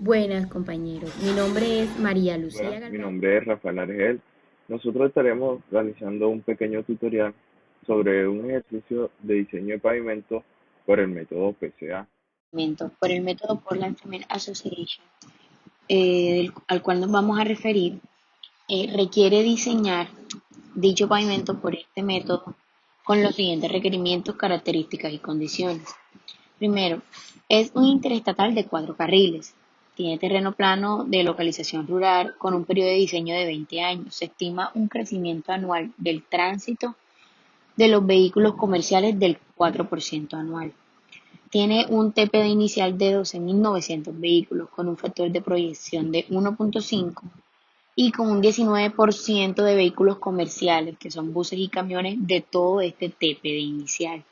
Buenas compañeros, mi nombre es María Hola, Lucía mi Galván. nombre es Rafael Argel. Nosotros estaremos realizando un pequeño tutorial sobre un ejercicio de diseño de pavimento por el método PCA. Por el método Portland Cement Association, al cual nos vamos a referir, requiere diseñar dicho pavimento por este método con los siguientes requerimientos, características y condiciones. Primero, es un interestatal de 4 carriles. Tiene terreno plano de localización rural con un periodo de diseño de 20 años. Se estima un crecimiento anual del tránsito de los vehículos comerciales del 4% anual. Tiene un TPD inicial de 12.900 vehículos con un factor de proyección de 1.5 y con un 19% de vehículos comerciales, que son buses y camiones, de todo este TPD inicial.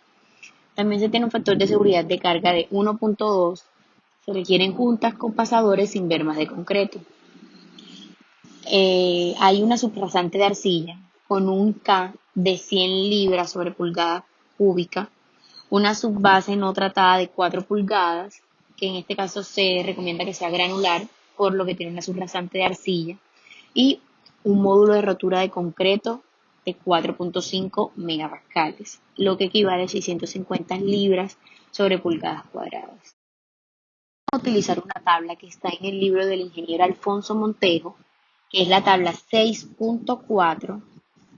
También se tiene un factor de seguridad de carga de 1.2. Se requieren juntas con pasadores sin bermas de concreto. Hay una subrasante de arcilla con un K de 100 libras sobre pulgada cúbica, una subbase no tratada de 4 pulgadas, que en este caso se recomienda que sea granular, por lo que tiene una subrasante de arcilla, y un módulo de rotura de concreto de 4.5 megapascales, lo que equivale a 650 libras sobre pulgadas cuadradas. Vamos a utilizar una tabla que está en el libro del ingeniero Alfonso Montejo, que es la tabla 6.4,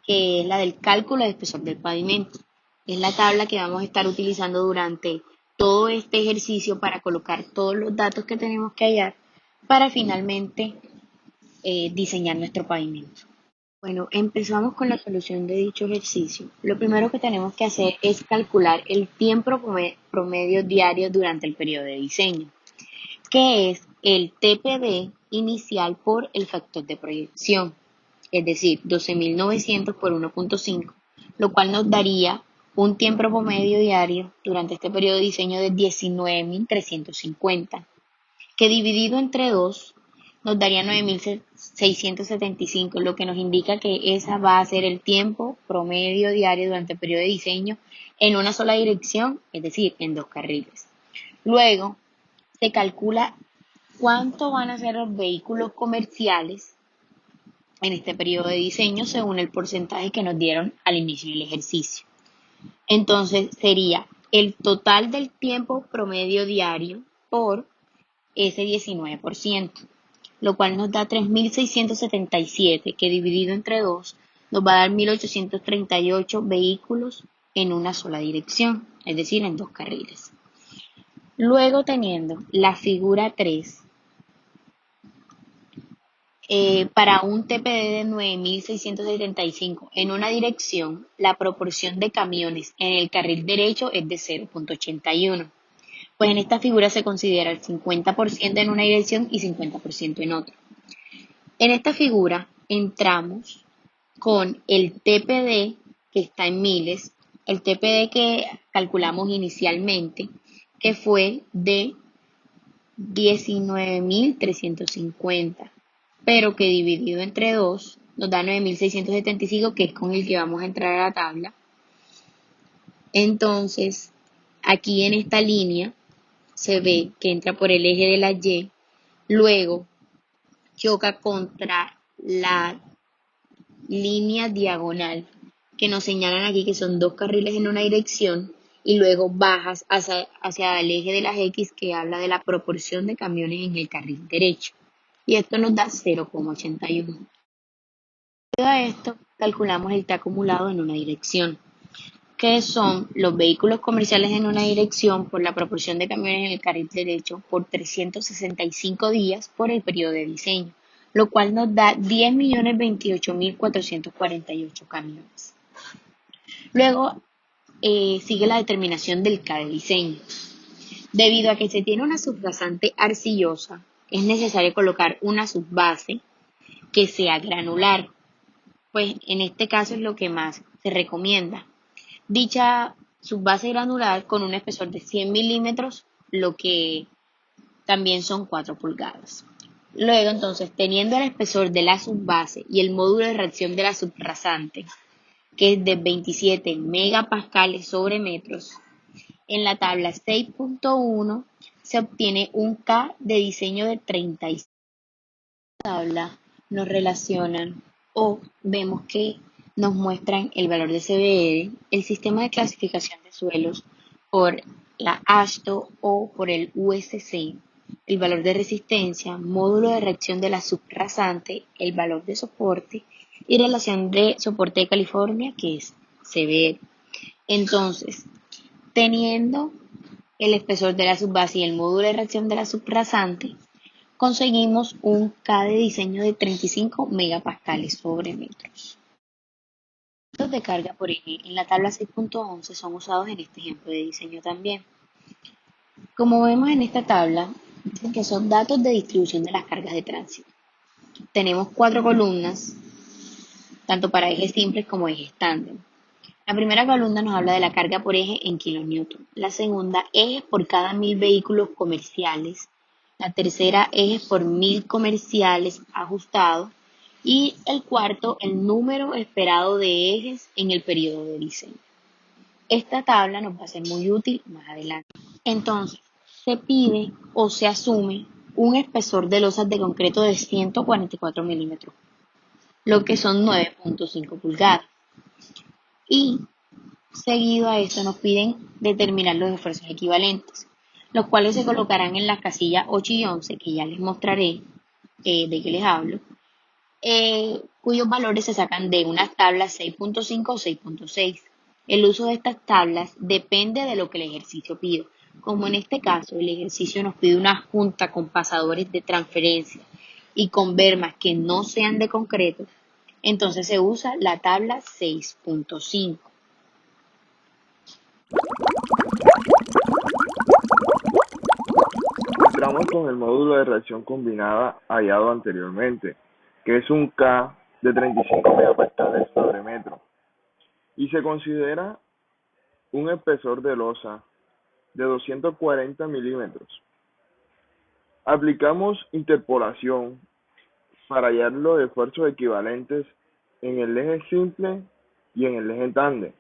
que es la del cálculo de espesor del pavimento. Es la tabla que vamos a estar utilizando durante todo este ejercicio para colocar todos los datos que tenemos que hallar para finalmente diseñar nuestro pavimento. Bueno, empezamos con la solución de dicho ejercicio. Lo primero que tenemos que hacer es calcular el tiempo promedio diario durante el periodo de diseño, que es el TPD inicial por el factor de proyección, es decir, 12.900 por 1.5, lo cual nos daría un tiempo promedio diario durante este periodo de diseño de 19.350, que dividido entre 2 nos daría 9.675, lo que nos indica que esa va a ser el tiempo promedio diario durante el periodo de diseño en una sola dirección, es decir, en 2 carriles. Luego, se calcula cuánto van a ser los vehículos comerciales en este periodo de diseño según el porcentaje que nos dieron al inicio del ejercicio. Entonces sería el total del tiempo promedio diario por ese 19%, lo cual nos da 3.677, que dividido entre 2 nos va a dar 1.838 vehículos en una sola dirección, es decir, en 2 carriles. Luego, teniendo la figura 3, para un TPD de 9.675 en una dirección, la proporción de camiones en el carril derecho es de 0.81. Pues en esta figura se considera el 50% en una dirección y 50% en otra. En esta figura entramos con el TPD que está en miles, el TPD que calculamos inicialmente, que fue de 19.350, pero que dividido entre 2 nos da 9.675, que es con el que vamos a entrar a la tabla. Entonces, aquí en esta línea se ve que entra por el eje de la Y, luego choca contra la línea diagonal que nos señalan aquí, que son 2 carriles en una dirección, y luego bajas hacia el eje de las X, que habla de la proporción de camiones en el carril derecho. Y esto nos da 0,81. Debido a esto, calculamos el T acumulado en una dirección, que son los vehículos comerciales en una dirección por la proporción de camiones en el carril derecho por 365 días por el periodo de diseño, lo cual nos da 10.028.448 camiones. Luego sigue la determinación del K de diseño. Debido a que se tiene una subrasante arcillosa, es necesario colocar una subbase que sea granular, pues en este caso es lo que más se recomienda. Dicha subbase granular con un espesor de 100 milímetros, lo que también son 4 pulgadas. Luego, entonces, teniendo el espesor de la subbase y el módulo de reacción de la subrasante, que es de 27 megapascales sobre metros, en la tabla 6.1 se obtiene un K de diseño de 36. Tabla nos relacionan o vemos que nos muestran el valor de CBR, el sistema de clasificación de suelos por la AASHTO o por el USC, el valor de resistencia, módulo de reacción de la subrasante, el valor de soporte y relación de soporte de California, que es CBR. Entonces, teniendo el espesor de la subbase y el módulo de reacción de la subrasante, conseguimos un K de diseño de 35 megapascales sobre metros. Los datos de carga por eje en la tabla 6.11 son usados en este ejemplo de diseño también. Como vemos en esta tabla, dicen que son datos de distribución de las cargas de tránsito. Tenemos 4 columnas, tanto para ejes simples como ejes tándem. La primera columna nos habla de la carga por eje en kilonewton. La segunda, ejes por cada 1000 vehículos comerciales. La tercera, ejes por 1000 comerciales ajustados. Y el cuarto, el número esperado de ejes en el periodo de diseño. Esta tabla nos va a ser muy útil más adelante. Entonces, se pide o se asume un espesor de losas de concreto de 144 milímetros, lo que son 9.5 pulgadas. Y seguido a esto nos piden determinar los esfuerzos equivalentes, los cuales se colocarán en las casillas 8 y 11, que ya les mostraré de qué les hablo, cuyos valores se sacan de unas tablas 6.5 o 6.6. El uso de estas tablas depende de lo que el ejercicio pida. Como en este caso el ejercicio nos pide una junta con pasadores de transferencia y con bermas que no sean de concreto, entonces se usa la tabla 6.5. Entramos con el módulo de reacción combinada hallado anteriormente, que es un K de 35 megapascales sobre metro, y se considera un espesor de losa de 240 milímetros. Aplicamos interpolación para hallar los esfuerzos equivalentes en el eje simple y en el eje tándem,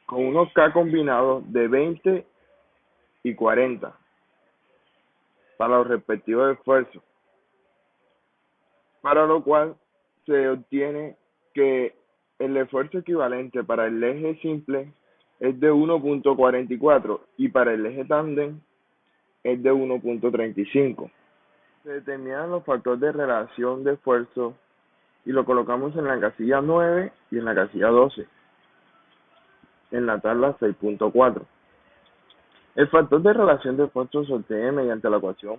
con unos K combinados de 20 y 40 para los respectivos esfuerzos, para lo cual se obtiene que el esfuerzo equivalente para el eje simple es de 1.44 y para el eje tándem es de 1.35. Se determinan los factores de relación de esfuerzo y lo colocamos en la casilla 9 y en la casilla 12, en la tabla 6.4. El factor de relación de esfuerzo se obtiene mediante la ecuación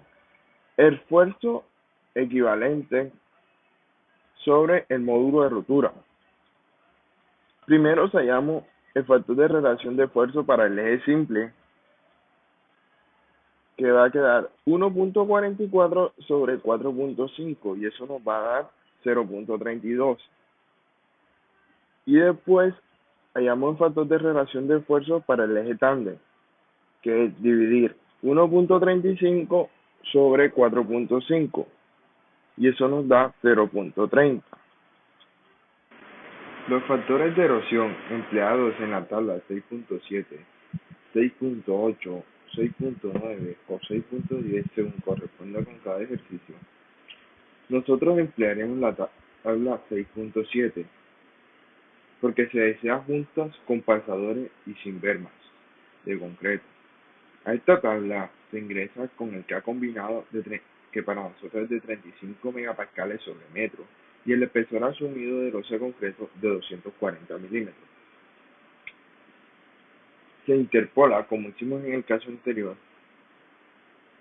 esfuerzo equivalente sobre el módulo de rotura. Primero hallamos el factor de relación de esfuerzo para el eje simple, que va a quedar 1.44 sobre 4.5 y eso nos va a dar 0.32. Y después hallamos el factor de relación de esfuerzo para el eje tándem, que es dividir 1.35 sobre 4.5 y eso nos da 0.30. Los factores de erosión empleados en la tabla 6.7, 6.8, 6.9 o 6.10 según corresponda con cada ejercicio. Nosotros emplearemos la tabla 6.7 porque se desea juntas con pasadores y sin bermas de concreto. A esta tabla se ingresa con el K combinado que para nosotros es de 35 megapascales sobre metro y el espesor asumido de losa de concreto de 240 milímetros. Se interpola, como hicimos en el caso anterior,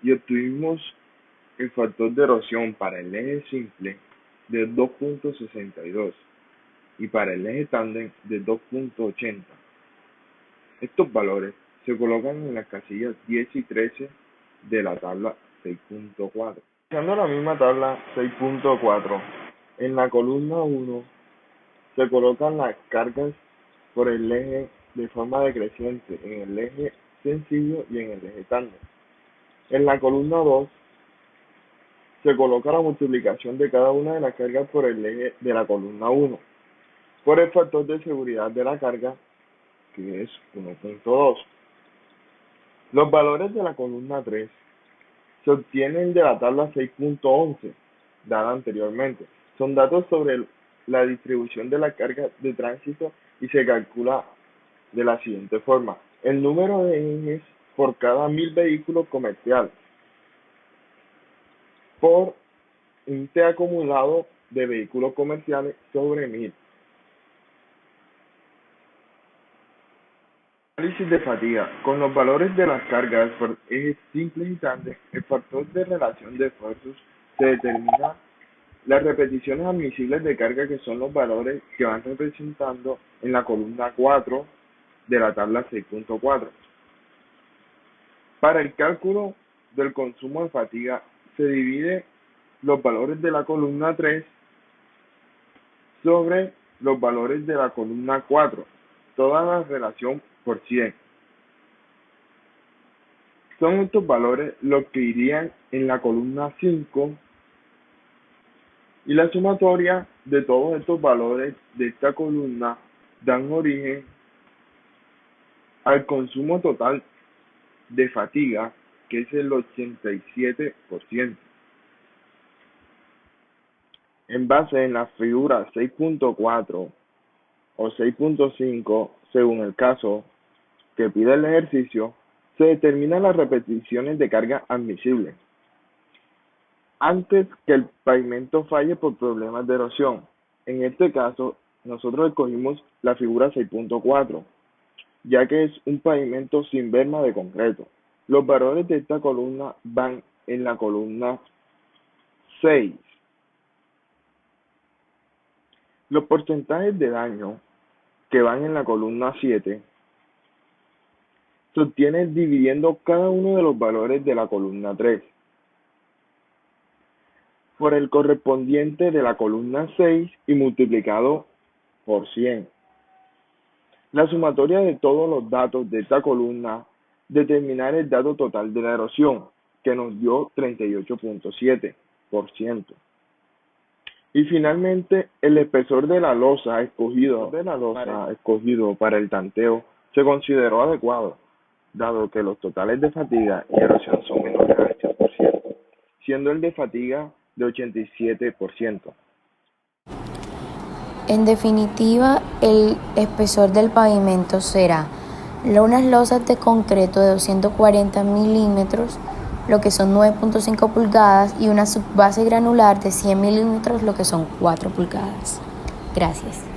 y obtuvimos el factor de erosión para el eje simple de 2.62 y para el eje tándem de 2.80. Estos valores se colocan en las casillas 10 y 13 de la tabla 6.4. Usando la misma tabla 6.4, en la columna 1 se colocan las cargas por el eje de forma decreciente en el eje sencillo y en el eje tándem. En la columna 2 se coloca la multiplicación de cada una de las cargas por el eje de la columna 1 por el factor de seguridad de la carga, que es 1.2. Los valores de la columna 3 se obtienen de la tabla 6.11 dada anteriormente. Son datos sobre la distribución de la carga de tránsito y se calcula de la siguiente forma: el número de ejes por cada 1000 vehículos comerciales por un T acumulado de vehículos comerciales sobre 1000. Análisis de fatiga. Con los valores de las cargas por ejes simples y tandes, el factor de relación de esfuerzos se determina las repeticiones admisibles de carga, que son los valores que van representando en la columna 4 de la tabla 6.4. Para el cálculo del consumo de fatiga se divide los valores de la columna 3 sobre los valores de la columna 4, toda la relación por 100. Son estos valores los que irían en la columna 5 y la sumatoria de todos estos valores de esta columna dan origen al consumo total de fatiga, que es el 87%. En base en la figura 6.4 o 6.5, según el caso que pide el ejercicio, se determinan las repeticiones de carga admisibles antes que el pavimento falle por problemas de erosión. En este caso, nosotros escogimos la figura 6.4, ya que es un pavimento sin berma de concreto. Los valores de esta columna van en la columna 6. Los porcentajes de daño que van en la columna 7 se obtienen dividiendo cada uno de los valores de la columna 3 por el correspondiente de la columna 6 y multiplicado por 100. La sumatoria de todos los datos de esta columna determinar el dato total de la erosión, que nos dio 38.7%. Y finalmente, el espesor de la losa escogido para el tanteo se consideró adecuado, dado que los totales de fatiga y erosión son menores al 100%, siendo el de fatiga de 87%. En definitiva, el espesor del pavimento será unas losas de concreto de 240 milímetros, lo que son 9.5 pulgadas, y una subbase granular de 100 milímetros, lo que son 4 pulgadas. Gracias.